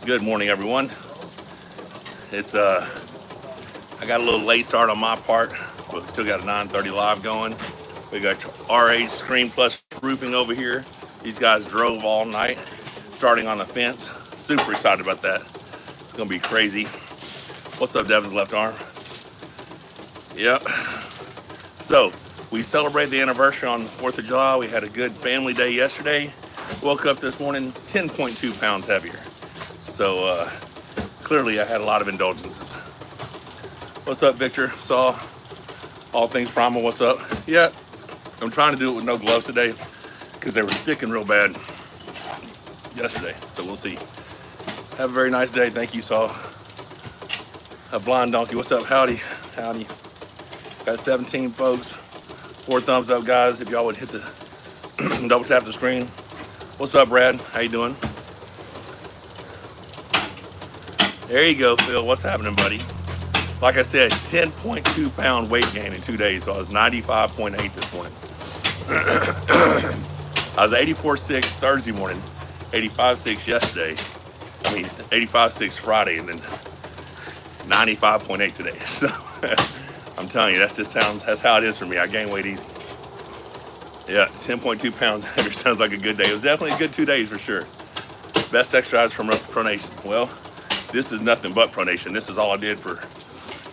Good morning, everyone. It's I got a little late start on my part, but we still got a 9:30 live going. We got RH Screen Plus Roofing over here. These guys drove all night, starting on the fence. Super excited about that. It's gonna be crazy. What's up, Devin's left arm? Yep. So we celebrated the anniversary on the 4th of July. We had a good family day yesterday. Woke up this morning 10.2 pounds heavier. So clearly I had a lot of indulgences. What's up, Victor? Saw all things primal. What's up? Yeah, I'm trying to do it with no gloves today because they were sticking real bad yesterday. So we'll see. Have a very nice day. Thank you, Saw. A blind donkey. What's up? Howdy. Howdy. Got 17 folks. 4 thumbs up, guys. If y'all would hit the double tap the screen. What's up, Brad? How you doing? There you go, Phil. What's happening, buddy? Like I said, 10.2 pound weight gain in 2 days. So I was 95.8 this morning. I was 84.6 Thursday morning, 85.6 yesterday. I mean, 85.6 Friday, and then 95.8 today. So I'm telling you, that's how it is for me. I gain weight easy. Yeah, 10.2 pounds heavier sounds like a good day. It was definitely a good 2 days for sure. Best exercise from pronation. Well, this is nothing but pronation. This is all I did for,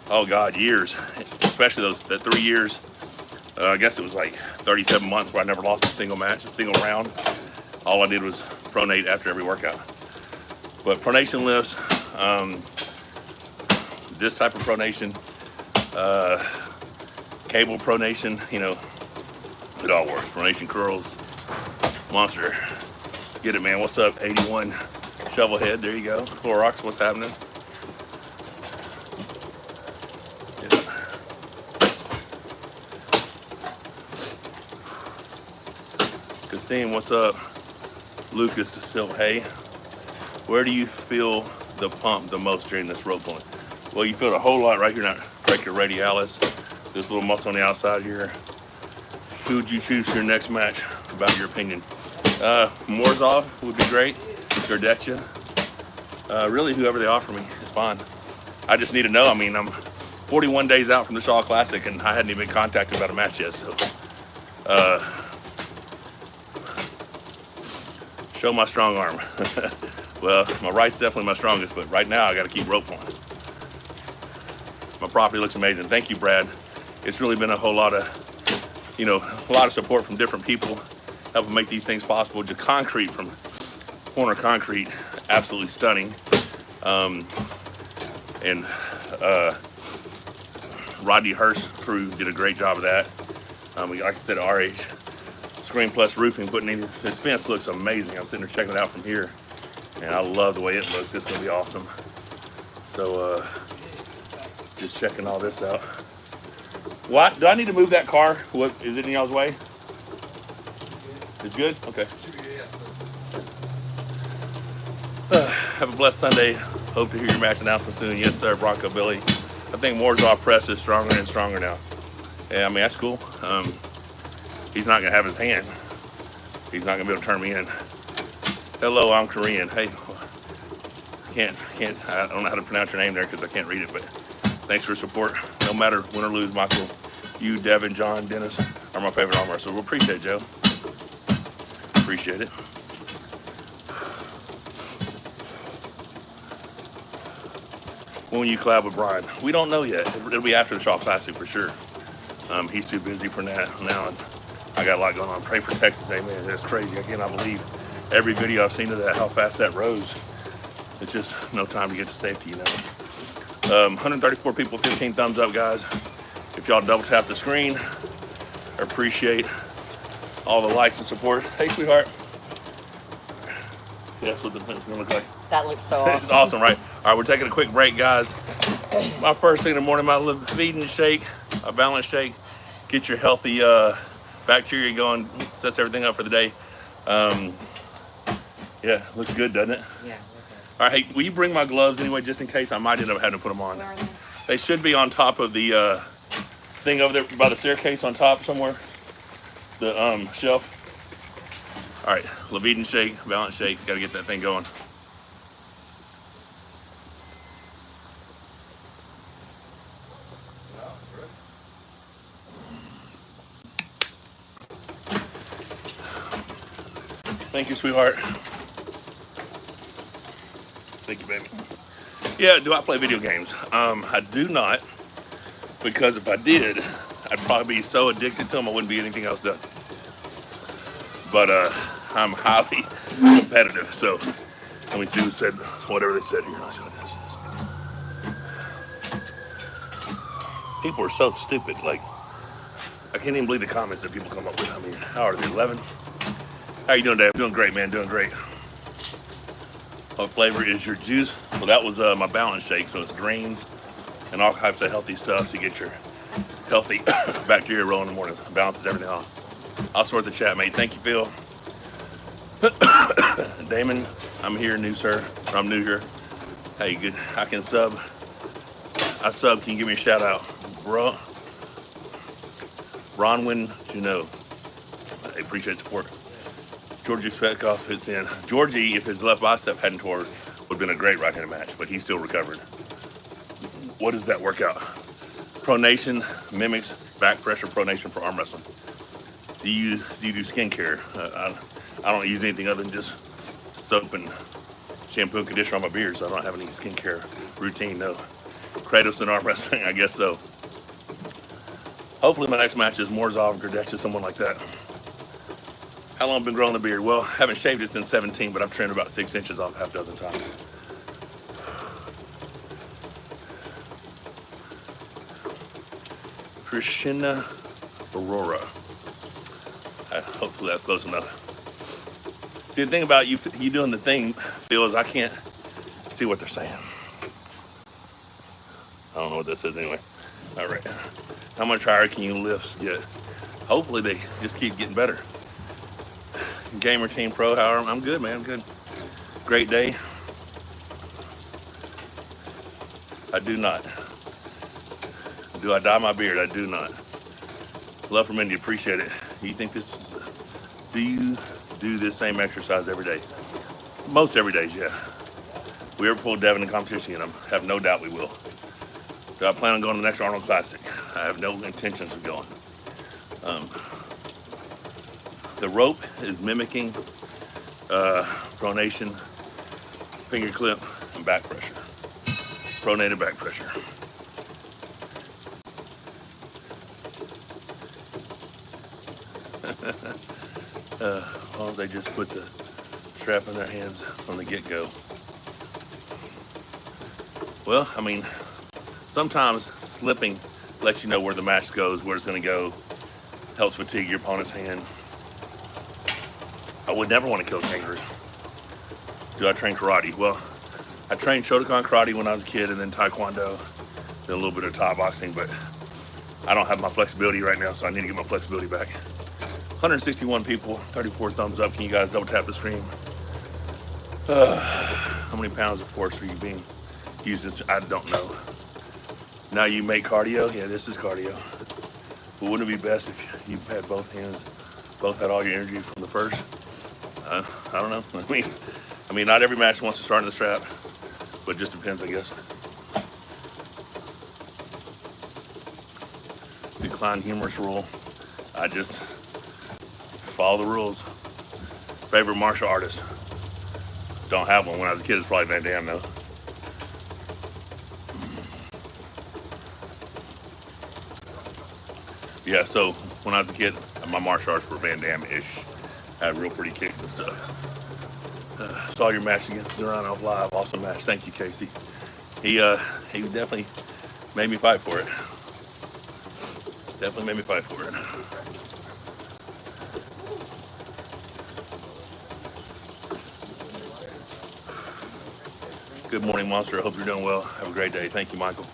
oh God, years. Especially that 3 years. I guess it was like 37 months where I never lost a single match, a single round. All I did was pronate after every workout. But pronation lifts, this type of pronation, cable pronation, you know, it all works. Pronation curls, monster. Get it, man. What's up, 81 Shovelhead? There you go. Clorox, what's happening? Yeah. Kasim, what's up? Lucas Silva, hey. Where do you feel the pump the most during this rope pulling? Well, you feel it a whole lot right here, not brachioradialis. This little muscle on the outside here. Who would you choose for your next match? About your opinion. Morzov would be great. Gardetcha. Really, whoever they offer me is fine. I just need to know. I mean, I'm 41 days out from the Shaw Classic, and I hadn't even been contacted about a match yet. So, show my strong arm. Well, my right's definitely my strongest, but right now I got to keep rope pulling. My property looks amazing. Thank you, Brad. It's really been a whole lot of, you know, a lot of support from different people helping make these things possible. Just concrete from Corner Concrete, absolutely stunning. And Rodney Hurst crew did a great job of that. Like I said, RH Screen Plus Roofing putting in this fence looks amazing. I'm sitting there checking it out from here, and I love the way it looks. It's gonna be awesome. So just checking all this out. What? Do I need to move that car? What is it in y'all's way? It's good? Okay. Have a blessed Sunday. Hope to hear your match announcement soon. Yes, sir, Bronco Billy. I think Morzov press is stronger and stronger now. Yeah, I mean, that's cool. He's not going to have his hand. He's not going to be able to turn me in. Hello, I'm Korean. Hey, I don't know how to pronounce your name there because I can't read it, but thanks for your support. No matter win or lose, Michael, you, Devin, John, Dennis are my favorite arm wrestlers. So we appreciate it, Joe. Appreciate it. When will you collab with Brian? We don't know yet. It'll be after the Shaw Classic for sure. He's too busy for that now. And I got a lot going on. Pray for Texas, amen. That's crazy. I cannot believe every video I've seen of that, how fast that rose. It's just no time to get to safety, you know. 134 people, 15 thumbs up, guys. If y'all double tap the screen, I appreciate all the likes and support. Hey, sweetheart. That's what the fence is gonna look like. That looks so awesome. It's awesome, right? All right, we're taking a quick break, guys. My first thing in the morning, my little feeding shake, a balance shake. Get your healthy bacteria going, sets everything up for the day. Yeah, looks good, doesn't it? Yeah. All right, hey, will you bring my gloves anyway, just in case I might end up having to put them on? Where are they? They should be on top of the thing over there by the staircase on top somewhere. The shelf. All right, Levine shake, balance shake. Got to get that thing going. Thank you, sweetheart. Thank you, baby. Yeah, do I play video games? I do not, because if I did, I'd probably be so addicted to them I wouldn't be anything else done. But I'm highly competitive, so let me see who said whatever they said here. Let's see what this is. People are so stupid. Like, I can't even believe the comments that people come up with. I mean, how are they? 11? How you doing, Dave? Doing great, man. Doing great. What flavor is your juice? Well, that was my balance shake, so it's greens and all types of healthy stuff to get your healthy bacteria rolling in the morning. Balances everything off. I'll sort the chat, mate. Thank you, Phil. Damon, I'm here, new sir. Or I'm new here. Hey, good. I can sub. I sub. Can you give me a shout out, bro? Bronwyn Juneau. I appreciate support. Georgie Svetkov fits in. Georgie, if his left bicep hadn't tore, would have been a great right-handed match, but he's still recovered. What is that workout? Pronation mimics back pressure pronation for arm wrestling. Do you do skincare? I don't use anything other than just soap and shampoo and conditioner on my beard, so I don't have any skincare routine, no. Kratos and arm wrestling, I guess so. Hopefully my next match is Morzov, Gurdetch, someone like that. How long have I been growing the beard? Well, I haven't shaved it since 17, but I've trimmed about 6 inches off half a dozen times. Krishna Aurora. Hopefully that's close enough. See, the thing about you doing the thing, Phil, is I can't see what they're saying. I don't know what this is anyway. All right. How much higher can you lift get? Hopefully they just keep getting better. Gamer Team Pro, however, I'm good, man. I'm good. Great day. I do not. Do I dye my beard? I do not. Love from India, appreciate it. You think this? Do you do this same exercise every day? Most every day, yeah. If we ever pull Devin in competition, I have no doubt we will. Do I plan on going to the next Arnold Classic? I have no intentions of going. The rope is mimicking pronation, finger clip, and back pressure. Pronated back pressure. Well, they just put the strap in their hands from the get-go. Well, I mean, sometimes slipping lets you know where the match goes, where it's going to go, helps fatigue your opponent's hand. I would never want to kill a kangaroo. Do I train karate? Well, I trained Shotokan karate when I was a kid, and then Taekwondo, then a little bit of Thai boxing, but I don't have my flexibility right now, so I need to get my flexibility back. 161 people, 34 thumbs up. Can you guys double tap the screen? How many pounds of force are you being used? I don't know. Now you make cardio? Yeah, this is cardio. But wouldn't it be best if you had both hands, both had all your energy from the first? I don't know. I mean, not every match wants to start in the strap, but it just depends, I guess. Decline humorous rule. I just follow the rules. Favorite martial artist? Don't have one. When I was a kid, it's probably Van Damme, though. Yeah, so when I was a kid, my martial arts were Van Damme-ish. I had real pretty kicks and stuff. Saw your match against Zeranov live. Awesome match. Thank you, Casey. He definitely made me fight for it. Definitely made me fight for it. Good morning, Monster. I hope you're doing well. Have a great day. Thank you, Michael.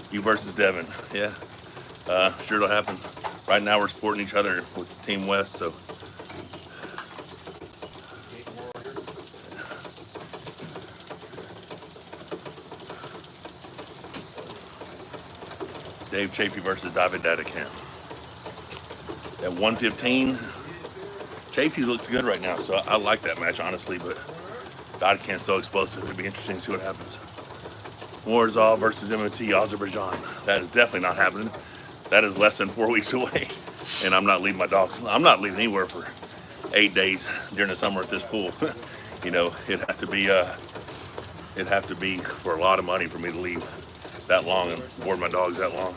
You versus Devin. Yeah. Sure it'll happen. Right now we're supporting each other with Team West, so. Dave Chafee versus David Dadakamp. At 115, Chafee looks good right now, so I like that match, honestly, but Dadacamp's so explosive. It'd be interesting to see what happens. Warzal versus MOT Azerbaijan. That is definitely not happening. That is less than 4 weeks away, and I'm not leaving my dogs. I'm not leaving anywhere for 8 days during the summer at this pool. You know, it'd have to be for a lot of money for me to leave that long and board my dogs that long.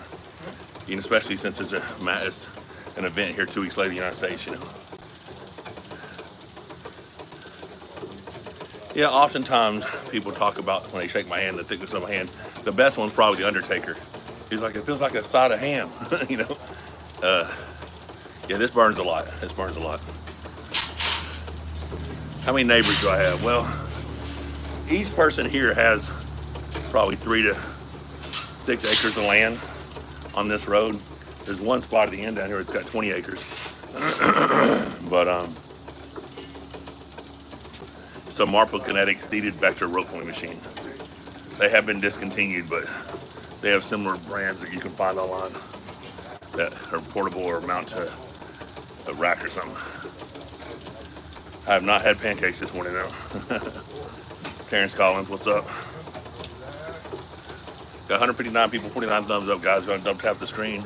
You know, especially since it's an event here 2 weeks later in the United States, you know. Yeah, oftentimes people talk about when they shake my hand, the thickness of my hand. The best one's probably the Undertaker. He's like, it feels like a side of ham, you know. Yeah, this burns a lot. This burns a lot. How many neighbors do I have? Well, each person here has probably 3 to 6 acres of land on this road. There's one spot at the end down here, it's got 20 acres. But it's a Marple Kinetic seated vector rope pulling machine. They have been discontinued, but they have similar brands that you can find online that are portable or mount to a rack or something. I have not had pancakes this morning though. Terrence Collins, what's up? Got 159 people, 49 thumbs up, guys. Going to double tap the screen.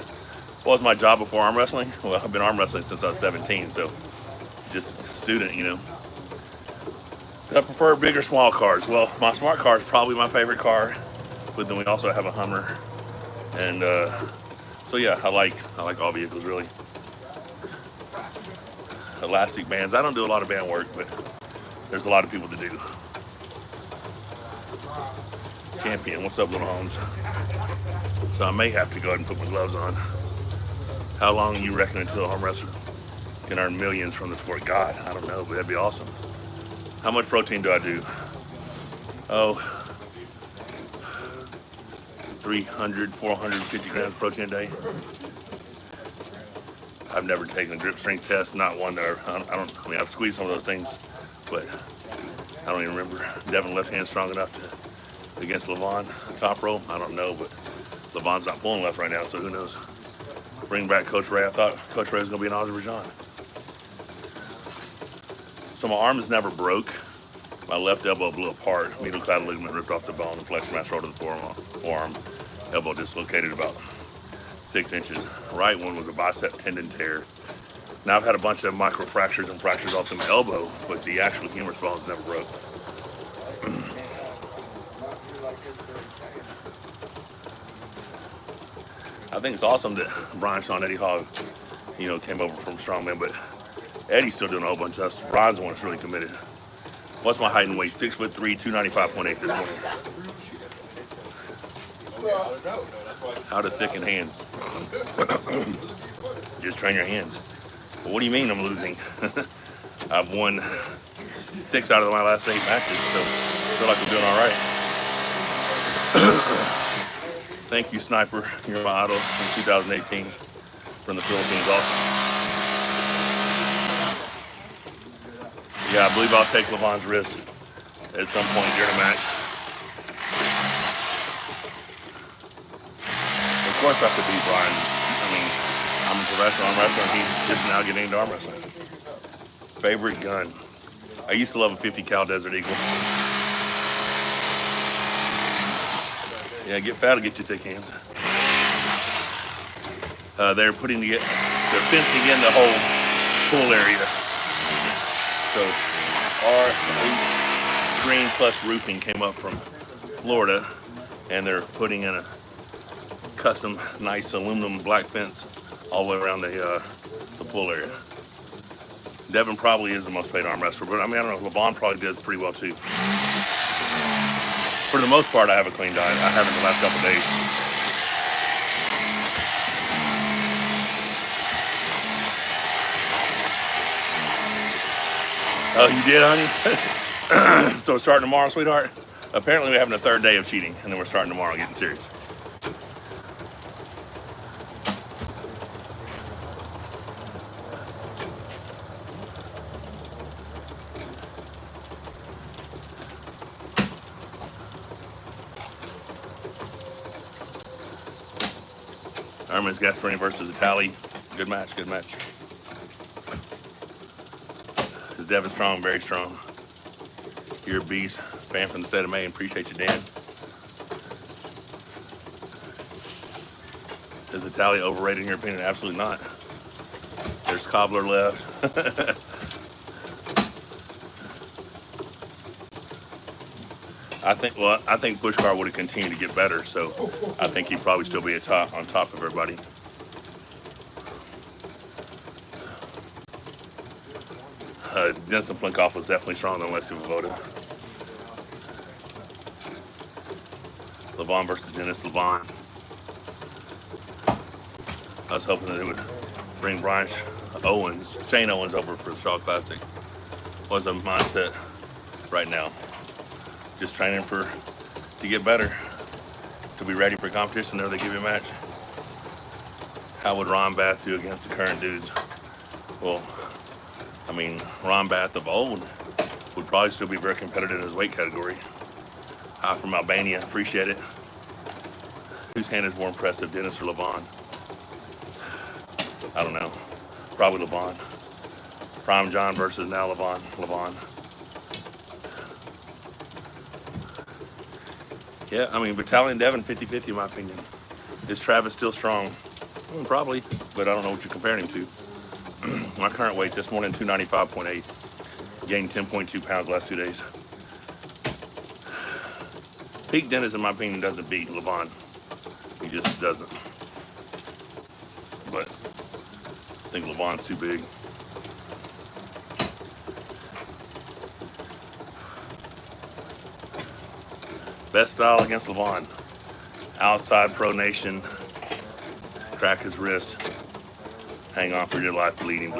What was my job before arm wrestling? Well, I've been arm wrestling since I was 17, so just a student, you know. Do I prefer big or small cars? Well, my smart car is probably my favorite car, but then we also have a Hummer, and so yeah, I like all vehicles really. Elastic bands. I don't do a lot of band work, but there's a lot of people to do. Champion, what's up, little Holmes? So I may have to go ahead and put my gloves on. How long you reckon until a arm wrestler can earn millions from the sport? God, I don't know, but that'd be awesome. How much protein do I do? Oh, 300, 450 grams of protein a day. I've never taken a grip strength test, not one that I mean, I've squeezed some of those things, but I don't even remember. Devin left hand strong enough to against Levon top row. I don't know, but Levon's not pulling left right now, so who knows? Bring back Coach Ray. I thought Coach Ray was going to be in Azerbaijan. So my arm is never broke. My left elbow blew apart. Medial clavicle ligament ripped off the bone. The flexor mass rolled to the forearm. Elbow dislocated about 6 inches. Right one was a bicep tendon tear. Now I've had a bunch of micro fractures and fractures off to my elbow, but the actual humerus bones never broke. I think it's awesome that Brian, Sean, Eddie Hogg, you know, came over from Strongman, but Eddie's still doing a whole bunch of stuff. Brian's the one that's really committed. What's my height and weight? 6'3", 295.8 this morning. How to thicken hands. Just train your hands. Well, what do you mean I'm losing? I've won 6 out of my last 8 matches, so I feel like I'm doing all right. Thank you, Sniper. You're my idol in 2018 from the Philippines also. Yeah, I believe I'll take Levon's wrist at some point during a match. Of course I could beat Brian. I mean, I'm a professional arm wrestler and he's just now getting into arm wrestling. Favorite gun? I used to love a 50 cal Desert Eagle. Yeah, get fat will get you thick hands. They're fencing in the whole pool area. So our screen plus roofing came up from Florida, and they're putting in a custom nice aluminum black fence all the way around the pool area. Devin probably is the most paid arm wrestler, but I mean, I don't know, Levon probably does pretty well too. For the most part, I have a clean diet. I haven't the last couple of days. Oh, you did, honey? So starting tomorrow, sweetheart? Apparently we're having a 3rd day of cheating, and then we're starting tomorrow, getting serious. Herman's Gasparini versus Italy. Good match, good match. Is Devin strong? Very strong. You're a beast. Fan from the state of Maine. Appreciate you, Dan. Is Italy overrated in your opinion? Absolutely not. There's Cobbler left. I think Pushkar would have continued to get better, so I think he'd probably still be on top of everybody. Denison Plinkoff was definitely stronger than Alexei Vovoda. Levon versus Dennis Levon. I was hoping that they would bring Shane Owens over for the Shaw Classic. What's the mindset right now? Just training to get better, to be ready for competition. There they give you a match. How would Ron Bath do against the current dudes? Well, I mean, Ron Bath of old would probably still be very competitive in his weight category. Hi from Albania, appreciate it. Whose hand is more impressive, Dennis or Levon? I don't know. Probably Levon. Prime John versus now Levon. Yeah, I mean, Battalion Devin 50-50 in my opinion. Is Travis still strong? Probably, but I don't know what you're comparing him to. My current weight this morning, 295.8. Gained 10.2 pounds last 2 days. Peak Dennis, in my opinion, doesn't beat Levon. He just doesn't. But I think Levon's too big. Best style against Levon. Outside Pro Nation. Crack his wrist. Hang on for your life. Bleeding.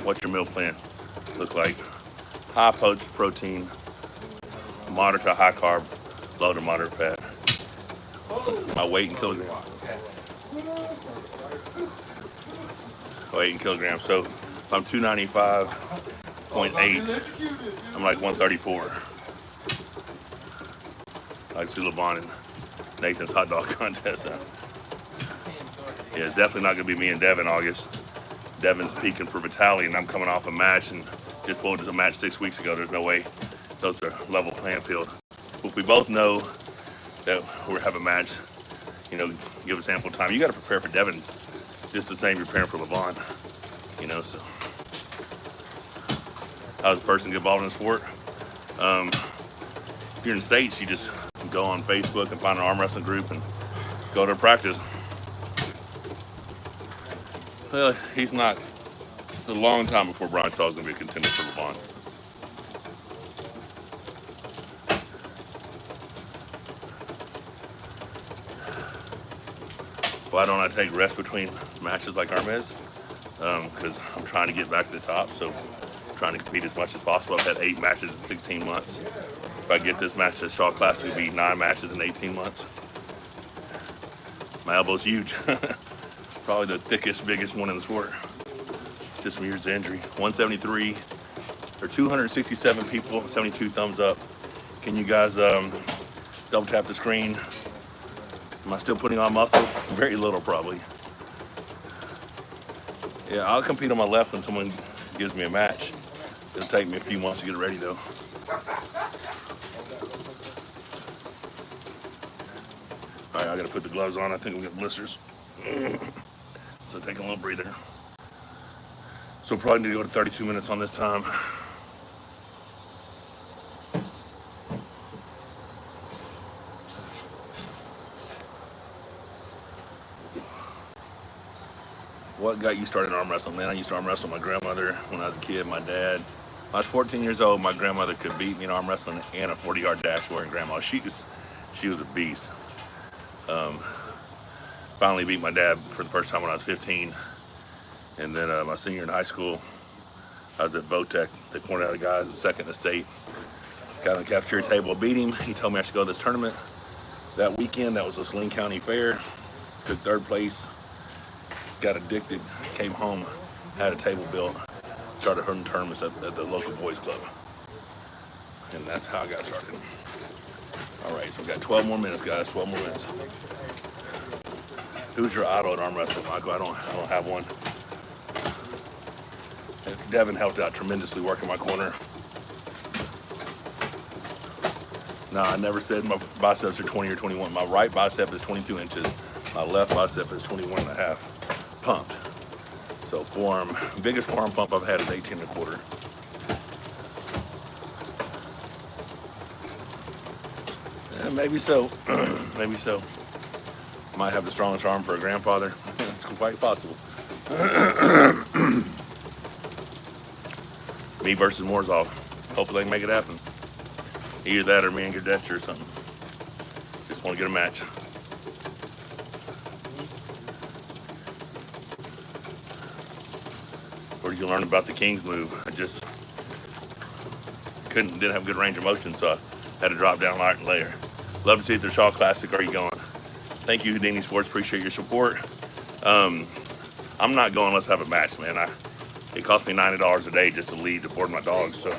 What's your meal plan look like? High protein, moderate to high carb, low to moderate fat. My weight in kilograms. Weight in kilograms. So if I'm 295.8, I'm like 134. I can see LeBron and Nathan's hot dog contest. Yeah, it's definitely not going to be me and Devin August. Devin's peaking for Vitaly, and I'm coming off a match and just pulled a match 6 weeks ago. There's no way those are level playing field. If we both know that we're having a match, give us ample time. You got to prepare for Devin just the same you're preparing for Levon. So how does a person get involved in sport? If you're in the States, you just go on Facebook and find an arm wrestling group and go to practice. Well, it's a long time before Brian Shaw's going to be a contender for Levon. Why don't I take rest between matches like Armez? Because I'm trying to get back to the top, so I'm trying to compete as much as possible. I've had 8 matches in 16 months. If I get this match at Shaw Classic, it'll be 9 matches in 18 months. My elbow's huge. Probably the thickest, biggest one in the sport. Just from years of injury. 173, or 267 people, 72 thumbs up. Can you guys double tap the screen? Am I still putting on muscle? Very little, probably. Yeah, I'll compete on my left when someone gives me a match. It'll take me a few months to get ready, though. All right, I gotta put the gloves on. I think we'll get blisters. So take a little breather. So we'll probably need to go to 32 minutes on this time. What got you started in arm wrestling? Man, I used to arm wrestle my grandmother when I was a kid, my dad. When I was 14 years old, my grandmother could beat me in arm wrestling and a 40-yard dash wearing grandma. She was a beast. Finally beat my dad for the first time when I was 15. And then my senior in high school, I was at Votech. They pointed out a guy who was second in the state. Got on the cafeteria table, beat him. He told me I should go to this tournament. That weekend, that was a Saline County Fair. Took 3rd place. Got addicted, came home, had a table built, started hunting tournaments at the local boys club. And that's how I got started. All right, so we got 12 more minutes, guys, 12 more minutes. Who's your idol at arm wrestling, Michael? I don't have one. Devin helped out tremendously working my corner. No, I never said my biceps are 20 or 21. My right bicep is 22 inches. My left bicep is 21 and a half pumped. So forearm, biggest forearm pump I've had is 18 and a quarter. Yeah, maybe so. Maybe so. Might have the strongest arm for a grandfather. It's quite possible. Me versus Morzov. Hopefully they can make it happen. Either that or me and Gardetcher or something. Just want to get a match. Where did you learn about the King's move? I just didn't have good range of motion, so I had to drop down light and layer. Love to see if the Shaw Classic. Are you going? Thank you, Houdini Sports. Appreciate your support. I'm not going unless I have a match, man. It costs me $90 a day just to lead to board my dogs. So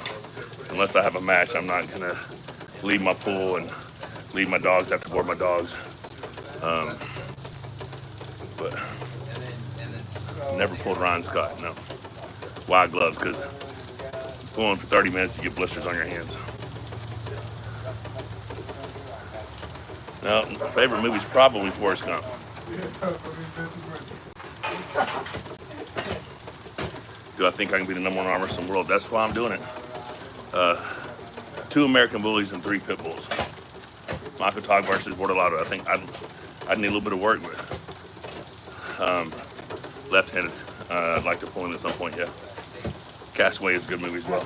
unless I have a match, I'm not gonna leave my pool and leave my dogs after board my dogs. But never pulled Ryan Scott. No. Wide gloves, because pulling for 30 minutes you get blisters on your hands. No, my favorite movie's probably Forrest Gump. Do I think I can be the #1 arm wrestler in the world? That's why I'm doing it. 2 American Bullies and 3 Pit Bulls. Michael Todd versus Bordelado. I think I'd need a little bit of work with. Left-handed. I'd like to pull in at some point, yeah. Castaway is a good movie as well.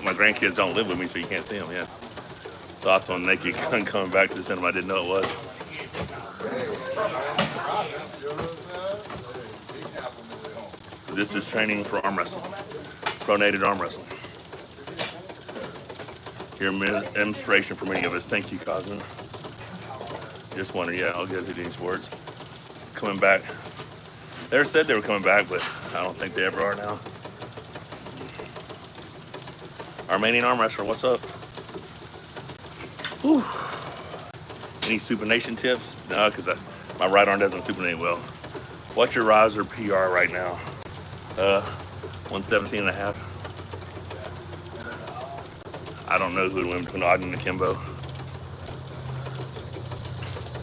My grandkids don't live with me, so you can't see them, yeah. Thoughts on Naked Gun coming back to the cinema? I didn't know it was. This is training for arm wrestling. Pronated arm wrestling. Your demonstration for many of us. Thank you, Cosmin. Just wondering, yeah, I'll get Houdini Sports. Coming back. They said they were coming back, but I don't think they ever are now. Armenian arm wrestler, what's up? Whew. Any supination tips? No, because my right arm doesn't supinate well. What's your riser PR right now? 117 and a half. I don't know who to win between Auden and Akimbo.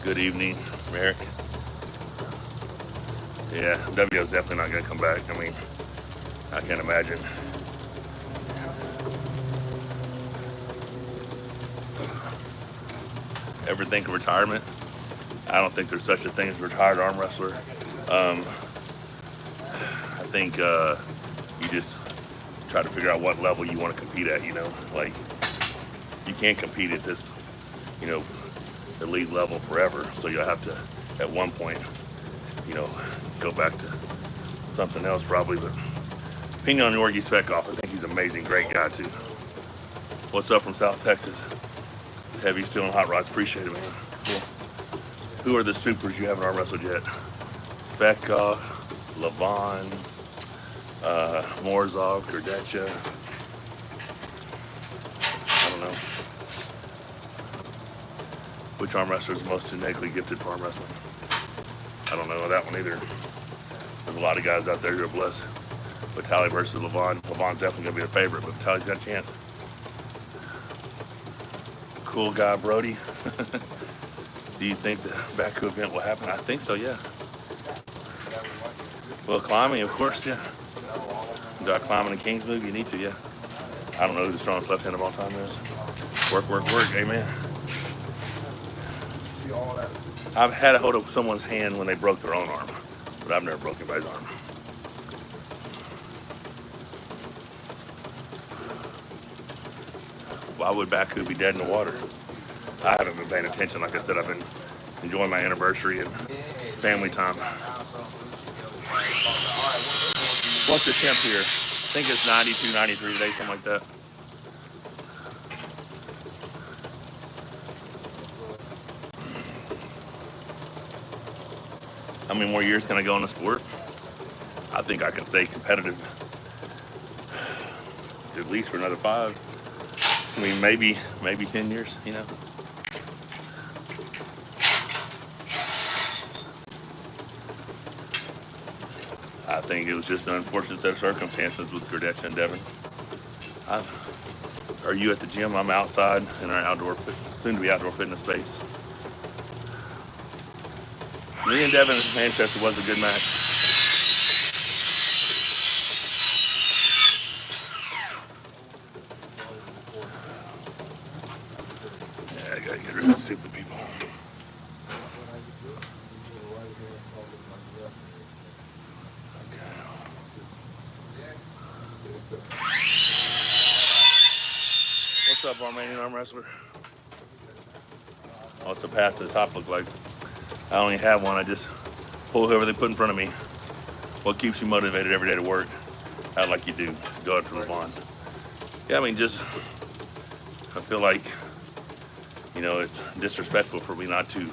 Good evening, Merrick. Yeah, WO's definitely not going to come back. I mean, I can't imagine. Ever think of retirement? I don't think there's such a thing as a retired arm wrestler. I think you just try to figure out what level you want to compete at, you know? Like, you can't compete at this, you know, elite level forever. So you'll have to, at one point, you know, go back to something else probably. But opinion on Yorgi Svetkov, I think he's an amazing, great guy too. What's up from South Texas? Heavy steel and hot rods, appreciate it, man. Cool. Who are the supers you haven't arm wrestled yet? Svetkov, Levon, Morzov, Gardetcher. I don't know. Which arm wrestler is most genetically gifted for arm wrestling? I don't know that one either. There's a lot of guys out there who are blessed. Vitali versus Levon. Levon's definitely going to be a favorite, but Vitali's got a chance. Cool guy, Brody. Do you think the Baku event will happen? I think so, yeah. Well, climbing, of course, yeah. Do I climb in the King's move? You need to, yeah. I don't know who the strongest left hand of all time is. Work, work, work, amen. I've had a hold of someone's hand when they broke their own arm, but I've never broken anybody's arm. Why would Baku be dead in the water? I haven't been paying attention. Like I said, I've been enjoying my anniversary and family time. What's the temp here? I think it's 92, 93 today, something like that. How many more years can I go in the sport? I think I can stay competitive at least for another 5. I mean, maybe 10 years, you know. I think it was just an unfortunate set of circumstances with Gurdetch and Devin. Are you at the gym? I'm outside in our soon-to-be outdoor fitness space. Me and Devin in Manchester was a good match. Yeah, I gotta get rid of stupid people. What's up, Armenian arm wrestler? What's the path to the top look like? I only have one. I just pull whoever they put in front of me. What keeps you motivated every day to work out like you do, to go after LeVon? Yeah, I mean, just, I feel like, you know, it's disrespectful for me not to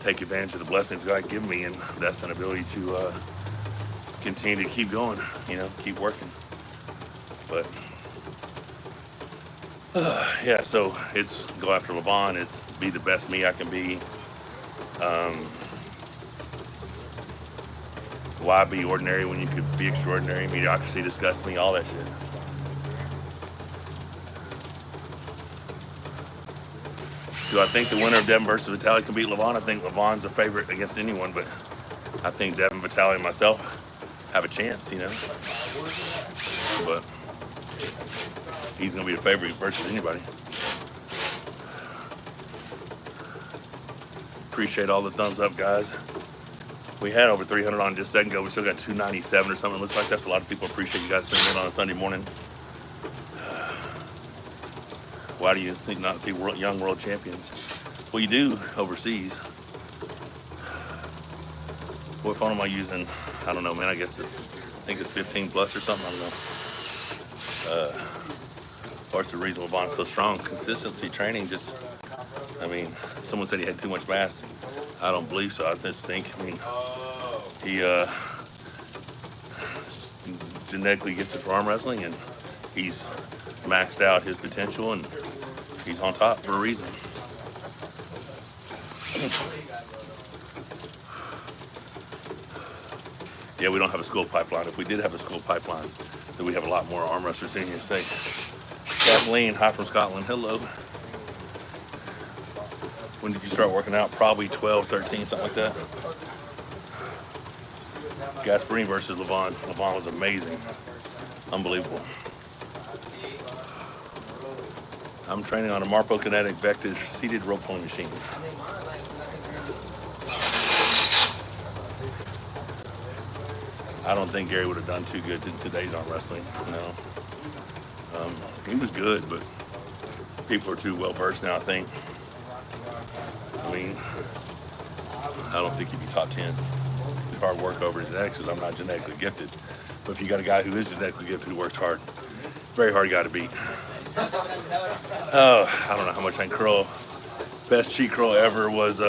take advantage of the blessings God given me, and that's an ability to continue to keep going, you know, keep working. But yeah, so it's go after LeVon, it's be the best me I can be. Why be ordinary when you could be extraordinary? Mediocrity disgusts me, all that shit. Do I think the winner of Devin versus Vitali can beat LeVon? I think LeVon's a favorite against anyone, but I think Devin, Vitali, and myself have a chance, you know. But he's going to be a favorite versus anybody. Appreciate all the thumbs up, guys. We had over 300 on just a second ago. We still got 297 or something. It looks like that's a lot of people. Appreciate you guys tuning in on a Sunday morning. Why do you think not see young world champions? Well, you do overseas. What phone am I using? I don't know, man. I think it's 15 plus or something. I don't know. Of course, the reason LeVon's so strong, consistency, training. Just, I mean, someone said he had too much mass. I don't believe so. I just think, I mean, he genetically gifted for arm wrestling, and he's maxed out his potential, and he's on top for a reason. Yeah, we don't have a school pipeline. If we did have a school pipeline, then we have a lot more arm wrestlers in the United States. Kathleen, hi from Scotland. Hello. When did you start working out? Probably 12, 13, something like that. Gasparini versus LeVon. LeVon was amazing. Unbelievable. I'm training on a Marpo Kinetic Vector seated rope pulling machine. I don't think Gary would have done too good in today's arm wrestling. No. He was good, but people are too well versed now, I think. I mean, I don't think he'd be top 10. Hard work over genetics, because I'm not genetically gifted. But if you got a guy who is genetically gifted who works hard, very hard guy to beat. Oh, I don't know how much I can curl. Best cheat curl ever was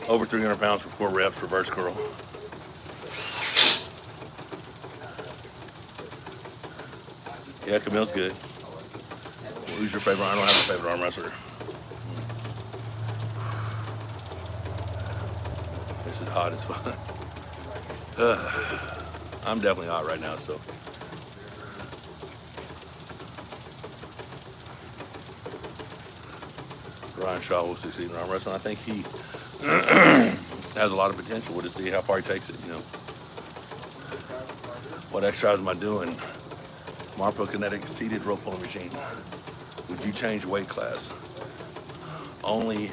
over 300 pounds for 4 reps, reverse curl. Yeah, Camille's good. Who's your favorite? I don't have a favorite arm wrestler. This is hot as fuck. I'm definitely hot right now, so. Ryan Shaw will succeed in arm wrestling. I think he has a lot of potential. We'll just see how far he takes it, you know. What exercise am I doing? Marpo Kinetic seated rope pulling machine. Would you change weight class? Only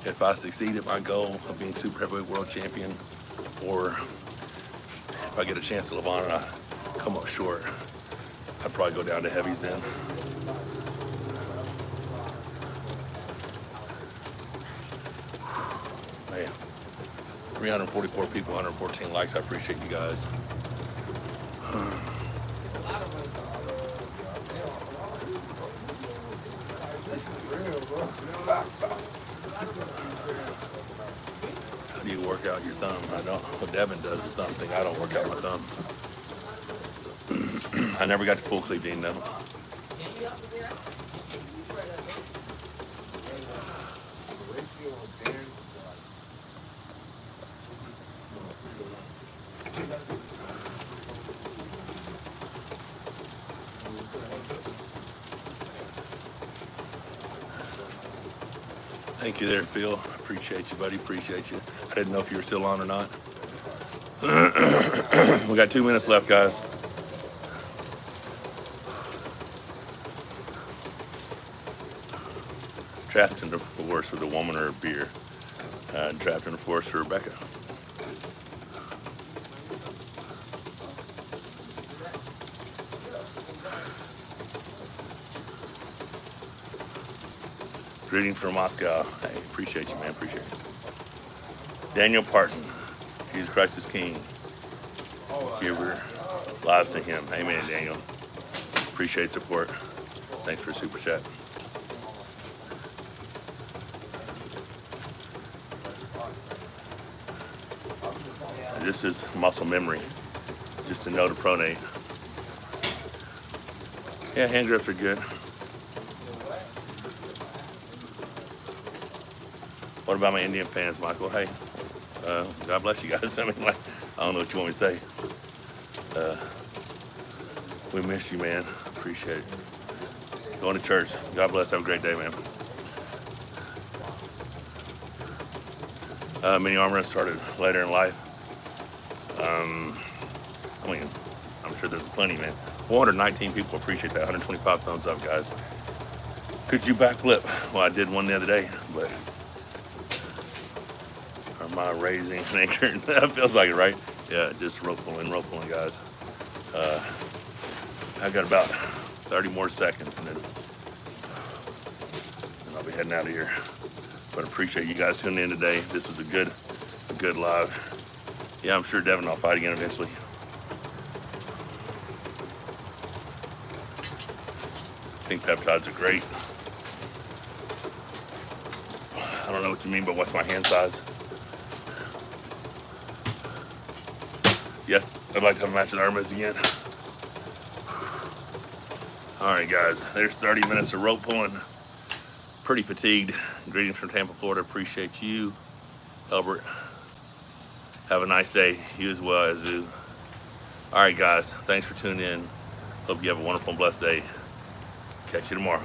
if I succeed at my goal of being super heavyweight world champion, or if I get a chance at LeVon and I come up short, I'd probably go down to heavies then. Man, 344 people, 114 likes. I appreciate you guys. How do you work out your thumb? I don't. Well, Devin does the thumb thing. I don't work out my thumb. I never got to pull cleat, Dean, though. Thank you there, Phil. Appreciate you, buddy. Appreciate you. I didn't know if you were still on or not. We got 2 minutes left, guys. Trapped in the forest with a woman or a beer. Trapped in the forest with Rebecca. Greetings from Moscow. Hey, appreciate you, man. Appreciate you. Daniel Parton. Jesus Christ is King. Give your lives to him. Amen, Daniel. Appreciate support. Thanks for super chat. This is muscle memory, just to know to pronate. Yeah, hand grips are good. What about my Indian fans, Michael? Hey, God bless you guys. I mean, like, I don't know what you want me to say. We miss you, man. Appreciate it. Going to church. God bless. Have a great day, man. Mini arm wrestling started later in life. I mean, I'm sure there's plenty, man. 419 people appreciate that. 125 thumbs up, guys. Could you backflip? Well, I did one the other day, but am I raising an anchor? That feels like it, right? Yeah, just rope pulling, guys. I got about 30 more seconds, and then I'll be heading out of here. But appreciate you guys tuning in today. This was a good live. Yeah, I'm sure Devin and I'll fight again eventually. I think peptides are great. I don't know what you mean, but what's my hand size? Yes, I'd like to have a match with Armas again. All right, guys, there's 30 minutes of rope pulling. Pretty fatigued. Greetings from Tampa, Florida. Appreciate you, Albert. Have a nice day. You as well, Azu. All right, guys, thanks for tuning in. Hope you have a wonderful and blessed day. Catch you tomorrow.